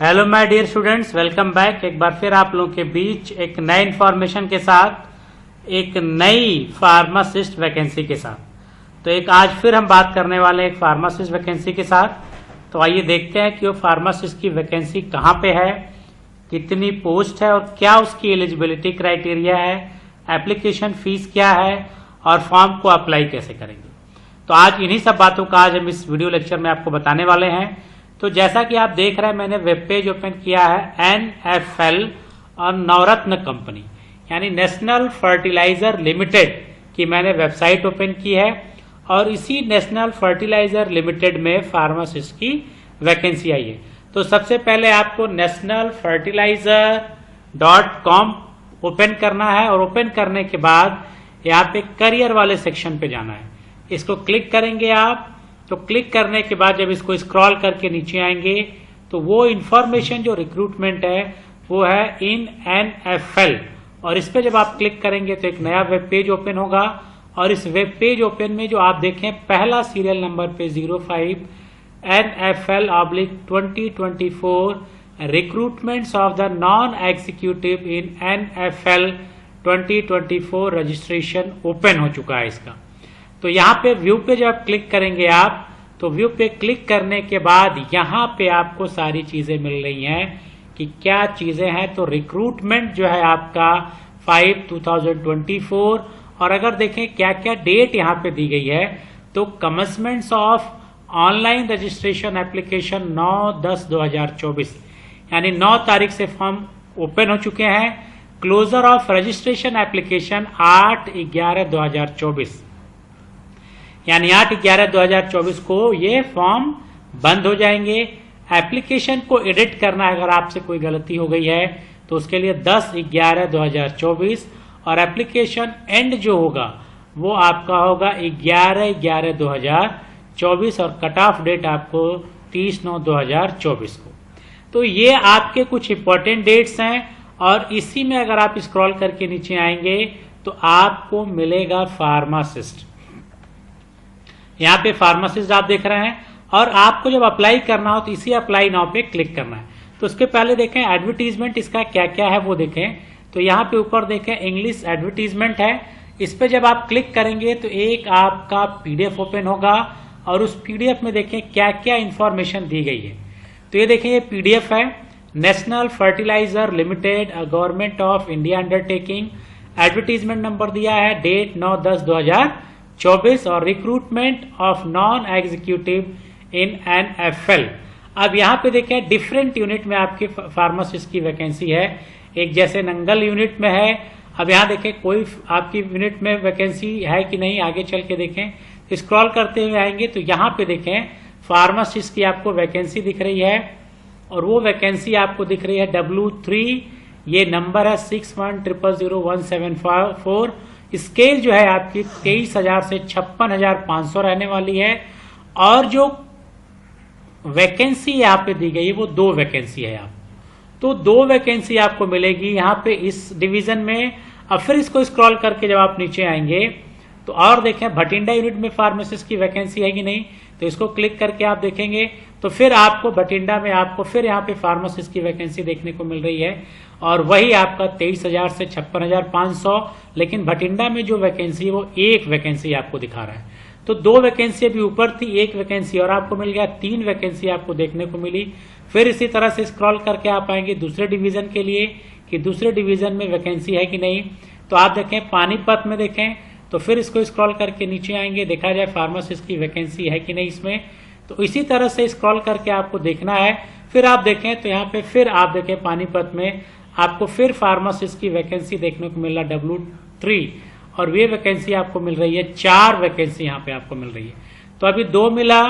Hello my dear students, welcome back. एक बार फिर आप लोगों के बीच एक नए इन्फॉर्मेशन के साथ, एक नई फार्मासिस्ट वैकेंसी के साथ। तो एक आज फिर हम बात करने वाले हैं एक फार्मासिस्ट वैकेंसी के साथ। तो आइए देखते हैं कि वो फार्मासिस्ट की वैकेंसी कहाँ पे है, कितनी पोस्ट है और क्या उसकी एलिजिबिलिटी क्राइटेरिया है, एप्लीकेशन फीस क्या है और फॉर्म को अप्लाई कैसे करेंगे। तो आज इन्हीं सब बातों का आज हम इस वीडियो लेक्चर में आपको बताने वाले हैं। तो जैसा कि आप देख रहे हैं, मैंने वेब पेज ओपन किया है NFL और नवरत्न कंपनी यानी नेशनल फर्टिलाइजर लिमिटेड की मैंने वेबसाइट ओपन की है और इसी नेशनल फर्टिलाइजर लिमिटेड में फार्मासिस्ट की वैकेंसी आई है। तो सबसे पहले आपको nationalfertilizer.com ओपन करना है और ओपन करने के बाद यहाँ पे करियर वाले सेक्शन पे जाना है। इसको क्लिक करेंगे आप। तो क्लिक करने के बाद जब इसको स्क्रॉल करके नीचे आएंगे तो वो इंफॉर्मेशन जो रिक्रूटमेंट है वो है इन NFL और इस पे जब आप क्लिक करेंगे तो एक नया वेब पेज ओपन होगा और इस वेब पेज ओपन में जो आप देखें पहला सीरियल नंबर पे 05 NFL/2024 recruitments of the non executive in NFL 2024 registration open हो चुका है इसका। तो यहाँ पे व्यू पे जब क्लिक करेंगे आप, तो व्यू पे क्लिक करने के बाद यहाँ पे आपको सारी चीजें मिल रही हैं कि क्या चीजें हैं। तो रिक्रूटमेंट जो है आपका 5/2024 और अगर देखें क्या क्या डेट यहाँ पे दी गई है तो कमेंसमेंट्स ऑफ ऑनलाइन रजिस्ट्रेशन एप्लीकेशन 9/10/2024 यानी 9 तारीख से फॉर्म ओपन हो चुके हैं। क्लोजर ऑफ रजिस्ट्रेशन एप्लीकेशन 8/11/2024 यानी 8/11/2024 को ये फॉर्म बंद हो जाएंगे। एप्लीकेशन को एडिट करना है, अगर आपसे कोई गलती हो गई है तो उसके लिए 10/11/2024 और एप्लीकेशन एंड जो होगा वो आपका होगा 11/11/2024 और कट ऑफ डेट आपको 30/9/2024 को। तो ये आपके कुछ इंपॉर्टेंट डेट्स हैं और इसी में अगर आप स्क्रॉल करके नीचे आएंगे तो आपको मिलेगा फार्मासिस्ट। यहाँ पे फार्मासिस्ट आप देख रहे हैं और आपको जब अप्लाई करना हो तो इसी अप्लाई नाउ पे क्लिक करना है। तो उसके पहले देखें एडवर्टीजमेंट इसका क्या क्या है वो देखें। तो यहाँ पे ऊपर देखें इंग्लिश एडवर्टीजमेंट है। इस पे जब आप क्लिक करेंगे तो एक आपका PDF ओपन होगा और उस PDF में देखें क्या क्या इंफॉर्मेशन दी गई है। तो ये देखें ये PDF है, National Fertilizer Limited a Government of India undertaking. Advertisement number दिया है, डेट 9/10/2024 और recruitment of non executive in NFL। अब यहाँ पे देखें डिफरेंट यूनिट में आपकी फार्मासिस्ट की वैकेंसी है। एक जैसे नंगल यूनिट में है। अब यहाँ देखें कोई आपकी यूनिट में वैकेंसी है कि नहीं, आगे चल के देखें। स्क्रॉल करते हुए आएंगे तो यहाँ पे देखें फार्मासिस्ट की आपको वैकेंसी दिख रही है और वो वैकेंसी आपको दिख रही है W3। ये नंबर है 61000174। स्केल जो है आपकी 23,000 से 56,500 रहने वाली है और जो वैकेंसी यहाँ पे दी गई है वो 2 वैकेंसी है। आप तो 2 वैकेंसी आपको मिलेगी यहाँ पे इस डिवीजन में। अब फिर इसको स्क्रॉल करके जब आप नीचे आएंगे तो और देखें भटिंडा यूनिट में फार्मासिस्ट की वैकेंसी है कि नहीं, तो इसको क्लिक करके आप देखेंगे तो फिर आपको भटिंडा में आपको फिर यहाँ पे फार्मासिस्ट की वैकेंसी देखने को मिल रही है और वही आपका 23,000 से 56,500। लेकिन भटिंडा में जो वैकेंसी है वो 1 वैकेंसी आपको दिखा रहा है। तो 2 वैकेंसी अभी ऊपर थी, 1 वैकेंसी और आपको मिल गया, 3 वैकेंसी आपको देखने को मिली। फिर इसी तरह से स्क्रॉल करके आप आएंगे दूसरे डिवीजन के लिए कि दूसरे डिवीजन में वैकेंसी है कि नहीं। तो आप देखें पानीपत में देखें तो फिर इसको स्क्रॉल करके नीचे आएंगे, देखा जाए फार्मासिस्ट की वैकेंसी है कि नहीं इसमें। तो इसी तरह से स्क्रॉल करके आपको देखना है। फिर आप देखें तो यहाँ पे फिर आप देखें पानीपत में आपको फिर फार्मासिस्ट की वैकेंसी देखने को मिल रहा W3 और ये वैकेंसी आपको मिल रही है 4 वैकेंसी यहाँ पे आपको मिल रही है। तो अभी 2 मिला,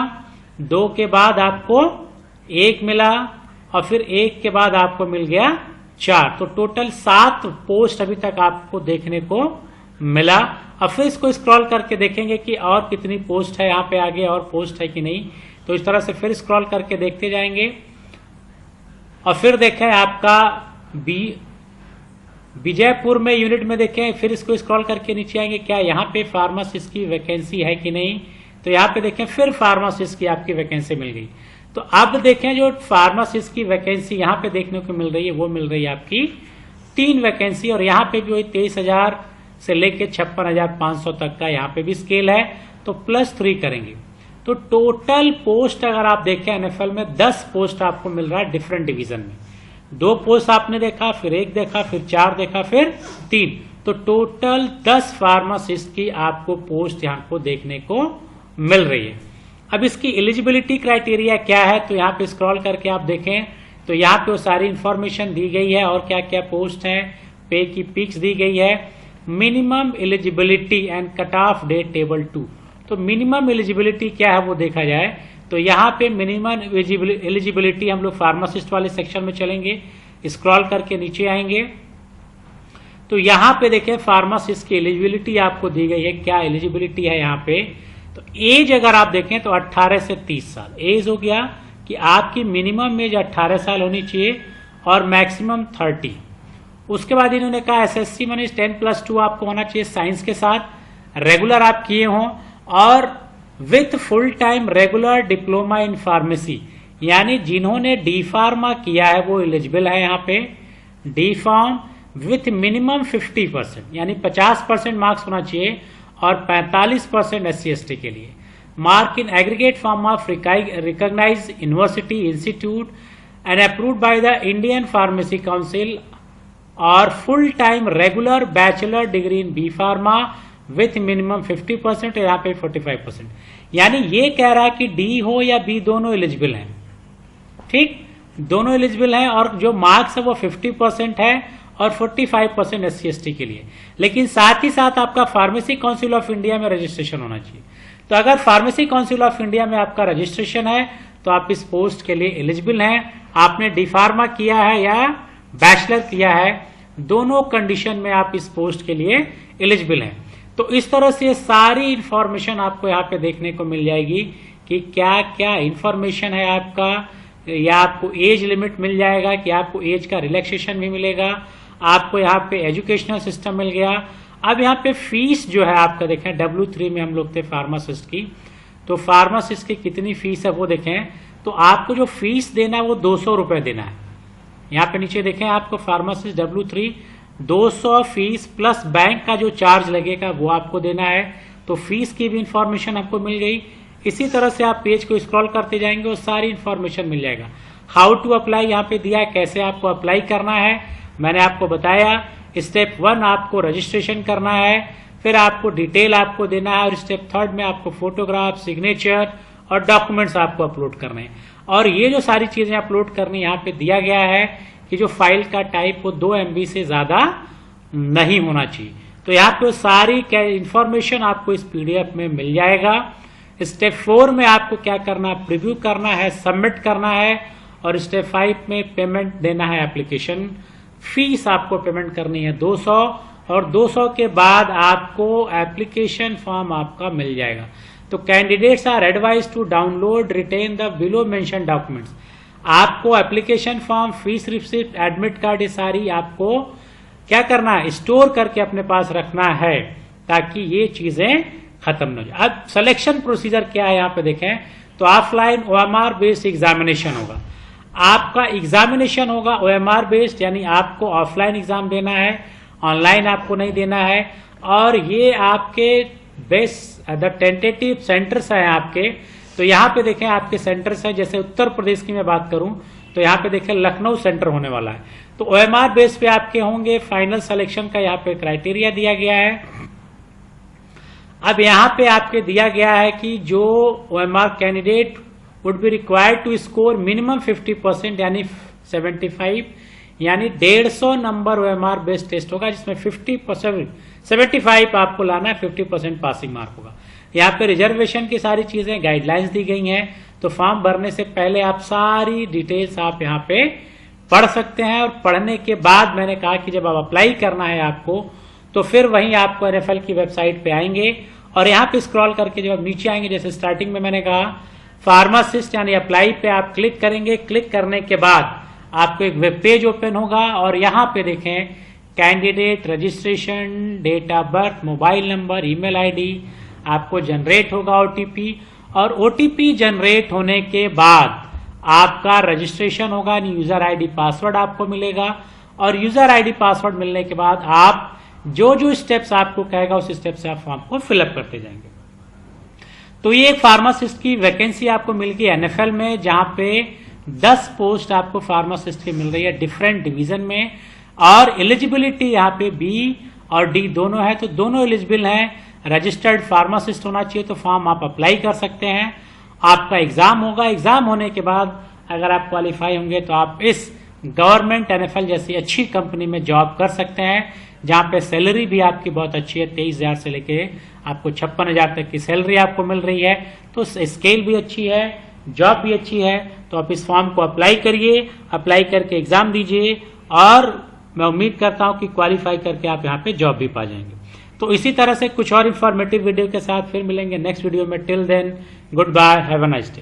2 के बाद आपको 1 मिला और फिर 1 के बाद आपको मिल गया 4। तो टोटल 7 पोस्ट अभी तक आपको देखने को मिला। अब फिर इसको स्क्रॉल करके देखेंगे कि और कितनी पोस्ट है, यहाँ पे आगे और पोस्ट है कि नहीं। तो इस तरह से फिर स्क्रॉल करके देखते जाएंगे और फिर देखें आपका विजयपुर में यूनिट में देखें, फिर इसको स्क्रॉल करके नीचे आएंगे क्या यहाँ पे फार्मासिस्ट की वैकेंसी है कि नहीं। तो यहाँ पे देखें फिर फार्मासिस्ट की आपकी वैकेंसी मिल गई। तो अब देखें जो फार्मासिस्ट की वैकेंसी यहाँ पे देखने को मिल रही है वो मिल रही है आपकी 3 वैकेंसी, और यहाँ पे भी वही 23,000 से लेके 56,500 तक का यहाँ पे भी स्केल है, तो +3 करेंगे तो टोटल पोस्ट अगर आप देखें एनएफएल में 10 पोस्ट आपको मिल रहा है डिफरेंट डिवीजन में। 2 पोस्ट आपने देखा, फिर 1 देखा, फिर 4 देखा, फिर 3, तो टोटल 10 फार्मासिस्ट की आपको पोस्ट यहाँ को देखने को मिल रही है। अब इसकी एलिजिबिलिटी क्राइटेरिया क्या है, तो यहाँ पे स्क्रॉल करके आप देखें तो यहाँ पे वो सारी इंफॉर्मेशन दी गई है और क्या क्या पोस्ट है, पे की पिक्स दी गई है, minimum eligibility and cut off date table 2। तो मिनिमम एलिजिबिलिटी क्या है वो देखा जाए तो यहाँ पे मिनिमम एलिजिबिलिटी हम लोग फार्मासिस्ट वाले सेक्शन में चलेंगे, स्क्रॉल करके नीचे आएंगे तो यहाँ पे देखें फार्मासिस्ट की एलिजिबिलिटी आपको दी गई है। क्या एलिजिबिलिटी है यहाँ पे, तो एज अगर आप देखें तो 18 से 30 साल एज हो गया कि आपकी मिनिमम एज 18 साल होनी चाहिए और मैक्सिमम 30। उसके बाद इन्होंने कहा एसएससी माने 10+2 आपको होना चाहिए साइंस के साथ, रेगुलर आप किए हों और with full time regular diploma in pharmacy, यानी जिन्होंने डी फार्मा किया है वो एलिजिबल है यहाँ पे। डी फार्म विथ मिनिमम 50% यानी 50% मार्क्स होना चाहिए और 45% SC/ST के लिए। Mark in aggregate form of recognised university institute and approved by the Indian pharmacy council और full time regular bachelor degree in B pharma with minimum 50% यहाँ पे 45%, यानी ये कह रहा है कि डी हो या बी दोनों एलिजिबल हैं। ठीक, दोनों एलिजिबल हैं और जो मार्क्स है वो 50% है और 45% SC/ST के लिए। लेकिन साथ ही साथ आपका फार्मेसी काउंसिल ऑफ इंडिया में रजिस्ट्रेशन होना चाहिए। तो अगर फार्मेसी काउंसिल ऑफ इंडिया में आपका रजिस्ट्रेशन है तो आप इस पोस्ट के लिए एलिजिबल हैं। आपने डी फार्मा किया है या बैचलर किया है, दोनों कंडीशन में आप इस पोस्ट के लिए एलिजिबल हैं। तो इस तरह से सारी इंफॉर्मेशन आपको यहाँ पे देखने को मिल जाएगी कि क्या क्या इंफॉर्मेशन है आपका, या आपको एज लिमिट मिल जाएगा कि आपको एज का रिलैक्सेशन भी मिलेगा, आपको यहाँ पे एजुकेशनल सिस्टम मिल गया। अब यहाँ पे फीस जो है आपका देखें W3 में हम लोग थे फार्मासिस्ट की, तो फार्मासिस्ट की कितनी फीस है वो देखें तो आपको जो फीस देना है वो 200 रुपए देना है। यहाँ पे नीचे देखें आपको pharmacist W3 200 fees plus bank का जो चार्ज लगेगा वो आपको देना है। तो फीस की भी इंफॉर्मेशन आपको मिल गई। इसी तरह से आप पेज को स्क्रॉल करते जाएंगे और सारी इंफॉर्मेशन मिल जाएगा। हाउ टू अप्लाई यहाँ पे दिया है, कैसे आपको अप्लाई करना है मैंने आपको बताया। स्टेप 1 आपको रजिस्ट्रेशन करना है, फिर आपको डिटेल आपको देना है और स्टेप 3 में आपको फोटोग्राफ, सिग्नेचर और डॉक्यूमेंट्स आपको अपलोड करने हैं। और ये जो सारी चीजें अपलोड करनी यहाँ पे दिया गया है कि जो फाइल का टाइप वो 2 MB से ज्यादा नहीं होना चाहिए। तो यहाँ पे सारी इंफॉर्मेशन आपको इस PDF में मिल जाएगा। स्टेप 4 में आपको क्या करना है, प्रीव्यू करना है, सबमिट करना है और स्टेप 5 में पेमेंट देना है। एप्लीकेशन फीस आपको पेमेंट करनी है 200 और 200 के बाद आपको एप्लीकेशन फॉर्म आपका मिल जाएगा। तो candidates are advise to download retain the below mention documents. आपको application form, fees receipt, admit card, ये सारी आपको क्या करना है, स्टोर करके अपने पास रखना है ताकि ये चीजें खत्म न हो जाए। अब सिलेक्शन प्रोसीजर क्या है यहाँ पे देखें तो ऑफलाइन OMR बेस्ड एग्जामिनेशन होगा। आपका एग्जामिनेशन होगा OMR बेस्ड, यानी आपको ऑफलाइन एग्जाम देना है, ऑनलाइन आपको नहीं देना है। और ये आपके बेस्ट द टेंटेटिव सेंटर्स हैं आपके। तो यहाँ पे देखें आपके सेंटर्स हैं, जैसे उत्तर प्रदेश की मैं बात करूं तो यहाँ पे देखें लखनऊ सेंटर होने वाला है। तो OMR बेस पे आपके होंगे। फाइनल सिलेक्शन का यहाँ पे क्राइटेरिया दिया गया है। अब यहाँ पे आपके दिया गया है कि जो OMR candidate would be required to score minimum 50% यानी 75, यानी 150 नंबर OMR बेस्ड टेस्ट होगा जिसमें 50% 75 आपको लाना है, 50% पासिंग मार्क होगा। यहाँ पे रिजर्वेशन की सारी चीजें गाइडलाइंस दी गई हैं। तो फॉर्म भरने से पहले आप सारी डिटेल्स आप यहाँ पे पढ़ सकते हैं और पढ़ने के बाद मैंने कहा कि जब आप अप्लाई करना है आपको तो फिर वहीं आपको NFL की वेबसाइट पे आएंगे और यहाँ पे स्क्रॉल करके जब आप नीचे आएंगे, जैसे स्टार्टिंग में मैंने कहा फार्मासिस्ट यानी अप्लाई पे आप क्लिक करेंगे। क्लिक करने के बाद आपको एक वेब पेज ओपन होगा और यहाँ पे देखें candidate registration, date of birth, mobile number, email ID आपको जनरेट होगा OTP। और OTP जनरेट होने के बाद आपका रजिस्ट्रेशन होगा, यूजर आईडी पासवर्ड आपको मिलेगा, और यूजर आईडी पासवर्ड मिलने के बाद आप जो जो स्टेप्स आपको कहेगा उस स्टेप से आप फॉर्म को फिलअप करते जाएंगे। तो ये एक फार्मासिस्ट की वैकेंसी आपको मिल गई एनएफएल में, जहां पे 10 पोस्ट आपको फार्मासिस्ट की मिल रही है डिफरेंट डिवीजन में, और एलिजिबिलिटी यहाँ पे बी और डी दोनों है, तो दोनों एलिजिबल हैं। रजिस्टर्ड फार्मासिस्ट होना चाहिए, तो फॉर्म आप अप्लाई कर सकते हैं। आपका एग्जाम होगा, एग्जाम होने के बाद अगर आप क्वालिफाई होंगे तो आप इस गवर्नमेंट एनएफएल जैसी अच्छी कंपनी में जॉब कर सकते हैं, जहां पे सैलरी भी आपकी बहुत अच्छी है, 23,000 से लेके आपको 56,000 तक की सैलरी आपको मिल रही है। तो स्केल भी अच्छी है, जॉब भी अच्छी है। तो आप इस फॉर्म को अप्लाई करिए, अप्लाई करके एग्जाम दीजिए, और मैं उम्मीद करता हूं कि क्वालिफाई करके आप यहाँ पे जॉब भी पा जाएंगे। तो इसी तरह से कुछ और इंफॉर्मेटिव वीडियो के साथ फिर मिलेंगे नेक्स्ट वीडियो में। Till then, good bye, have a nice day.